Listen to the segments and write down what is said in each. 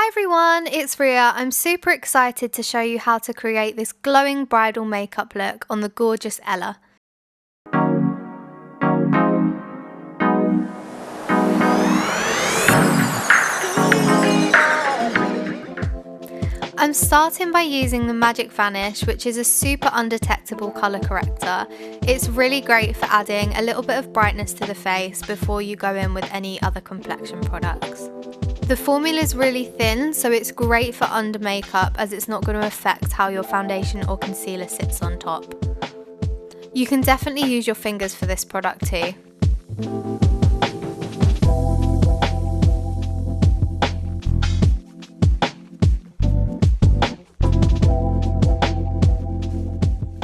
everyone, it's Ria. I'm super excited to show you how to create this glowing bridal makeup look on the gorgeous Ella. I'm starting by using the Magic Vanish, which is a super undetectable colour corrector. It's really great for adding a little bit of brightness to the face before you go in with any other complexion products. The formula is really thin, so it's great for under makeup as it's not going to affect how your foundation or concealer sits on top. You can definitely use your fingers for this product too.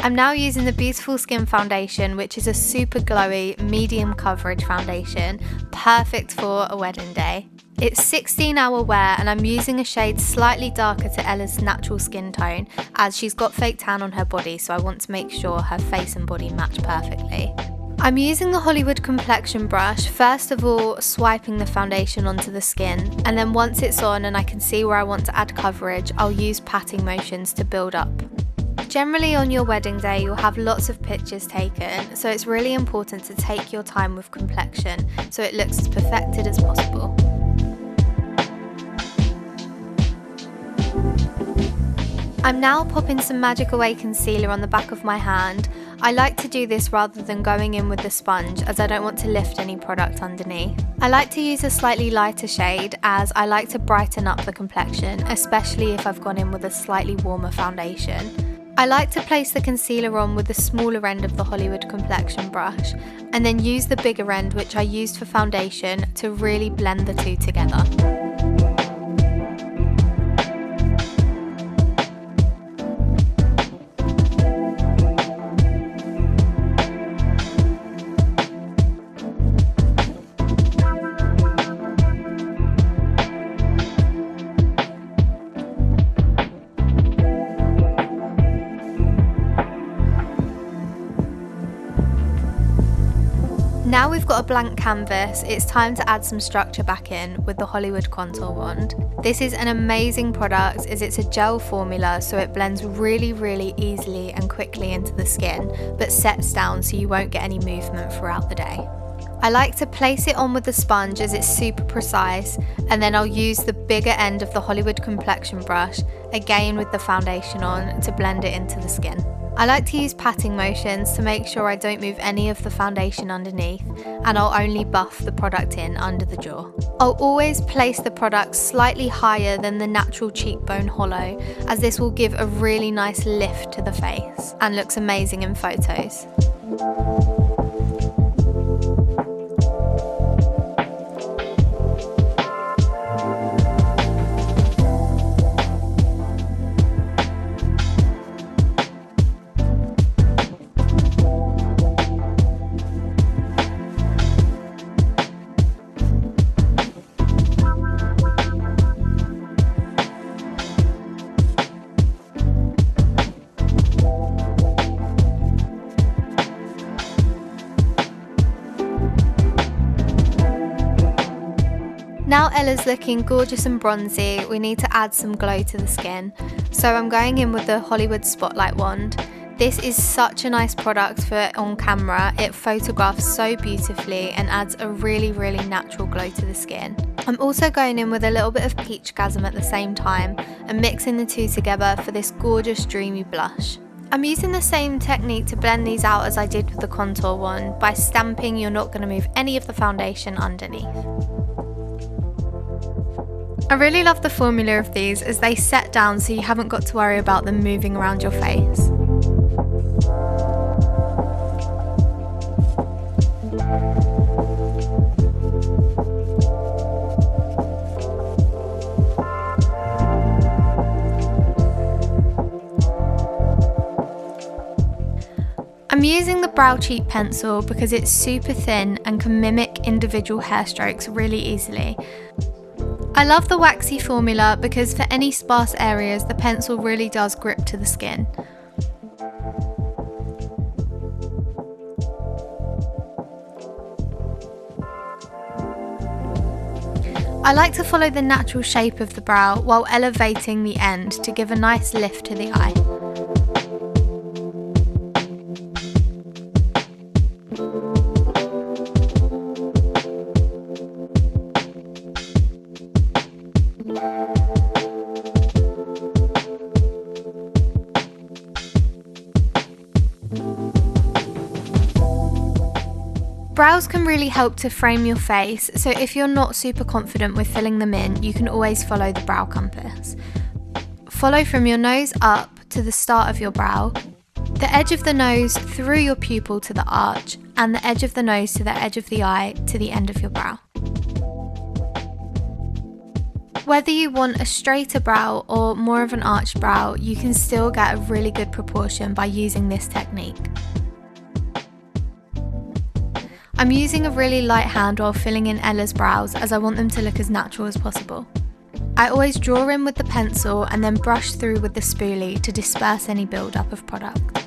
I'm now using the Beautiful Skin foundation, which is a super glowy, medium coverage foundation, perfect for a wedding day. It's 16-hour wear and I'm using a shade slightly darker to Ella's natural skin tone as she's got fake tan on her body, so I want to make sure her face and body match perfectly. I'm using the Hollywood complexion brush, first of all swiping the foundation onto the skin, and then once it's on and I can see where I want to add coverage, I'll use patting motions to build up. Generally on your wedding day you'll have lots of pictures taken, so it's really important to take your time with complexion so it looks as perfected as possible. I'm now popping some Magic Away concealer on the back of my hand. I like to do this rather than going in with the sponge as I don't want to lift any product underneath. I like to use a slightly lighter shade as I like to brighten up the complexion, especially if I've gone in with a slightly warmer foundation. I like to place the concealer on with the smaller end of the Hollywood complexion brush and then use the bigger end, which I used for foundation, to really blend the two together. Now we've got a blank canvas, it's time to add some structure back in with the Hollywood Contour Wand. This is an amazing product as it's a gel formula, so it blends really easily and quickly into the skin, but sets down so you won't get any movement throughout the day. I like to place it on with the sponge as it's super precise, and then I'll use the bigger end of the Hollywood complexion brush, again with the foundation on, to blend it into the skin. I like to use patting motions to make sure I don't move any of the foundation underneath, and I'll only buff the product in under the jaw. I'll always place the product slightly higher than the natural cheekbone hollow, as this will give a really nice lift to the face and looks amazing in photos. Now Ella's looking gorgeous and bronzy, we need to add some glow to the skin. So I'm going in with the Hollywood Spotlight Wand. This is such a nice product for on camera. It photographs so beautifully and adds a really natural glow to the skin. I'm also going in with a little bit of Peach Gasm at the same time and mixing the two together for this gorgeous dreamy blush. I'm using the same technique to blend these out as I did with the contour one. By stamping, you're not going to move any of the foundation underneath. I really love the formula of these as they set down so you haven't got to worry about them moving around your face. I'm using the Brow Cheat pencil because it's super thin and can mimic individual hair strokes really easily. I love the waxy formula because for any sparse areas the pencil really does grip to the skin. I like to follow the natural shape of the brow while elevating the end to give a nice lift to the eye. Brows can really help to frame your face, so if you're not super confident with filling them in, you can always follow the brow compass. Follow from your nose up to the start of your brow, the edge of the nose through your pupil to the arch, and the edge of the nose to the edge of the eye to the end of your brow. Whether you want a straighter brow or more of an arched brow, you can still get a really good proportion by using this technique. I'm using a really light hand while filling in Ella's brows as I want them to look as natural as possible. I always draw in with the pencil and then brush through with the spoolie to disperse any build-up of product.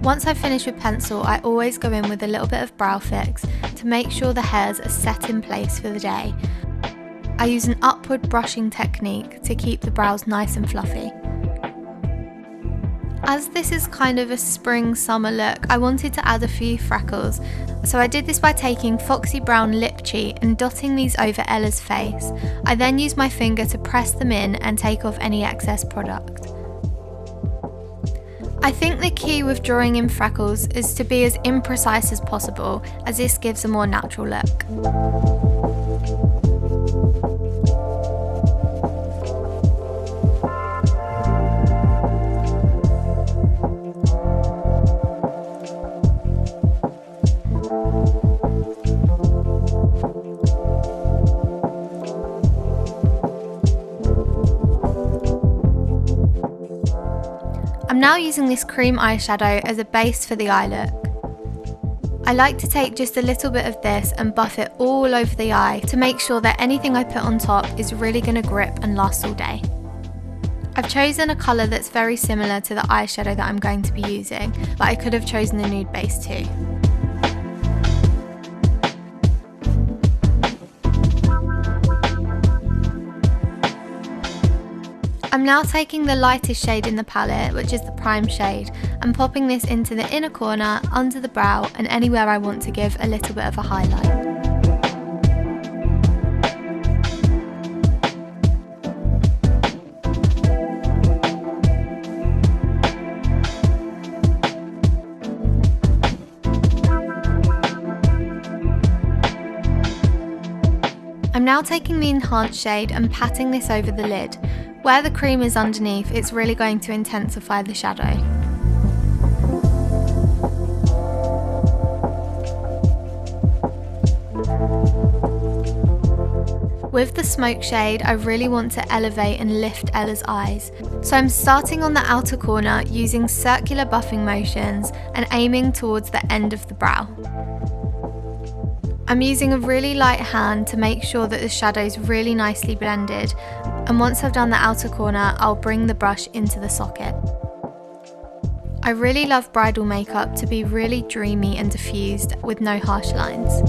Once I've finished with pencil, I always go in with a little bit of brow fix to make sure the hairs are set in place for the day. I use an upward brushing technique to keep the brows nice and fluffy. As this is kind of a spring-summer look, I wanted to add a few freckles, so I did this by taking foxy brown lip cheat and dotting these over Ella's face. I then used my finger to press them in and take off any excess product. I think the key with drawing in freckles is to be as imprecise as possible, as this gives a more natural look. I'm now using this cream eyeshadow as a base for the eye look. I like to take just a little bit of this and buff it all over the eye to make sure that anything I put on top is really going to grip and last all day. I've chosen a colour that's very similar to the eyeshadow that I'm going to be using, but I could have chosen a nude base too. I'm now taking the lightest shade in the palette, which is the prime shade, and popping this into the inner corner, under the brow, and anywhere I want to give a little bit of a highlight. I'm now taking the enhanced shade and patting this over the lid. Where the cream is underneath, it's really going to intensify the shadow. With the smoke shade, I really want to elevate and lift Ella's eyes. So I'm starting on the outer corner using circular buffing motions and aiming towards the end of the brow. I'm using a really light hand to make sure that the shadow's really nicely blended, and once I've done the outer corner, I'll bring the brush into the socket. I really love bridal makeup to be really dreamy and diffused with no harsh lines.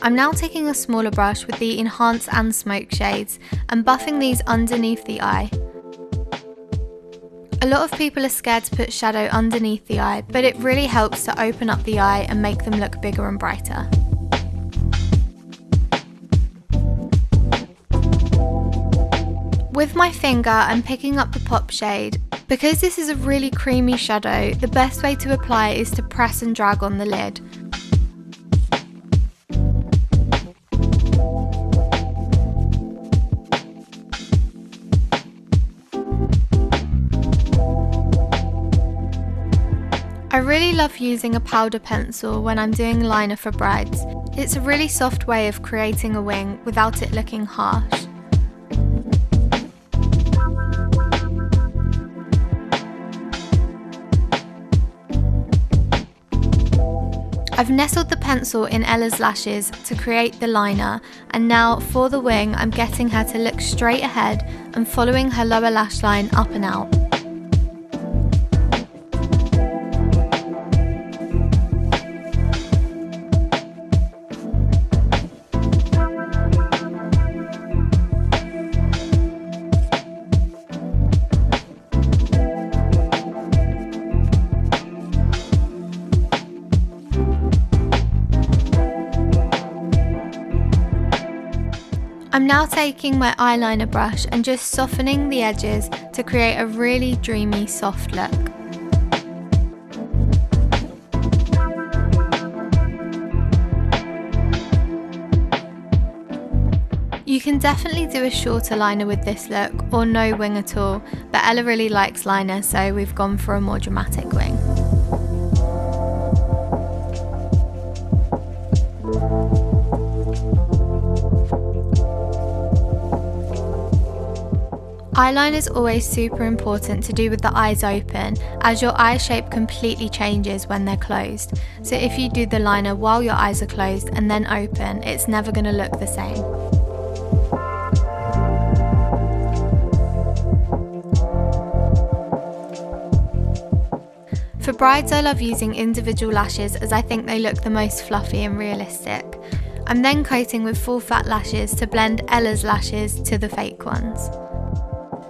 I'm now taking a smaller brush with the Enhance and Smoke shades and buffing these underneath the eye. A lot of people are scared to put shadow underneath the eye, but it really helps to open up the eye and make them look bigger and brighter. With my finger, I'm picking up the pop shade. Because this is a really creamy shadow, the best way to apply it is to press and drag on the lid. I really love using a powder pencil when I'm doing liner for brides. It's a really soft way of creating a wing without it looking harsh. I've nestled the pencil in Ella's lashes to create the liner, and now for the wing I'm getting her to look straight ahead and following her lower lash line up and out. I'm now taking my eyeliner brush and just softening the edges to create a really dreamy, soft look. You can definitely do a shorter liner with this look, or no wing at all, but Ella really likes liner, so we've gone for a more dramatic wing. Eyeliner is always super important to do with the eyes open, as your eye shape completely changes when they're closed. So if you do the liner while your eyes are closed and then open, it's never going to look the same. For brides, I love using individual lashes as I think they look the most fluffy and realistic. I'm then coating with full fat lashes to blend Ella's lashes to the fake ones.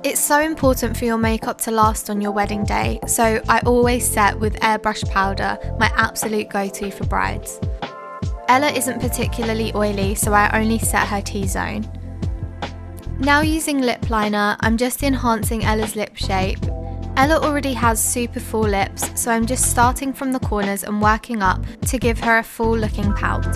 It's so important for your makeup to last on your wedding day, so I always set with airbrush powder, my absolute go-to for brides. Ella isn't particularly oily, so I only set her T-zone. Now using lip liner, I'm just enhancing Ella's lip shape. Ella already has super full lips, so I'm just starting from the corners and working up to give her a full looking pout.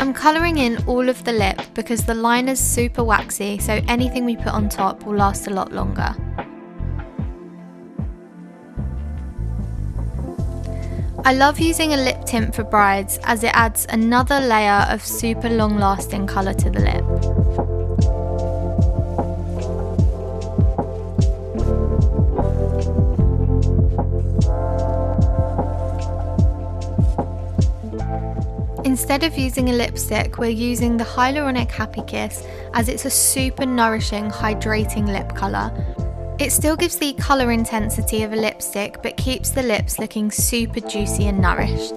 I'm colouring in all of the lip because the liner's super waxy, so anything we put on top will last a lot longer. I love using a lip tint for brides as it adds another layer of super long lasting colour to the lip. Instead of using a lipstick, we're using the Hyaluronic Happy Kiss as it's a super nourishing, hydrating lip colour. It still gives the colour intensity of a lipstick but keeps the lips looking super juicy and nourished.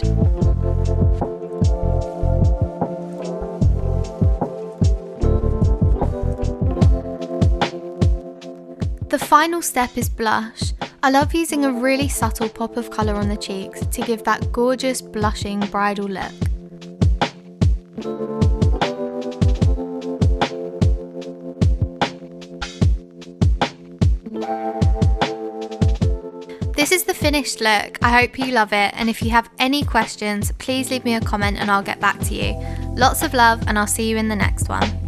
The final step is blush. I love using a really subtle pop of colour on the cheeks to give that gorgeous blushing bridal look. This is the finished look. I hope you love it, and if you have any questions, please leave me a comment and I'll get back to you. Lots of love, and I'll see you in the next one.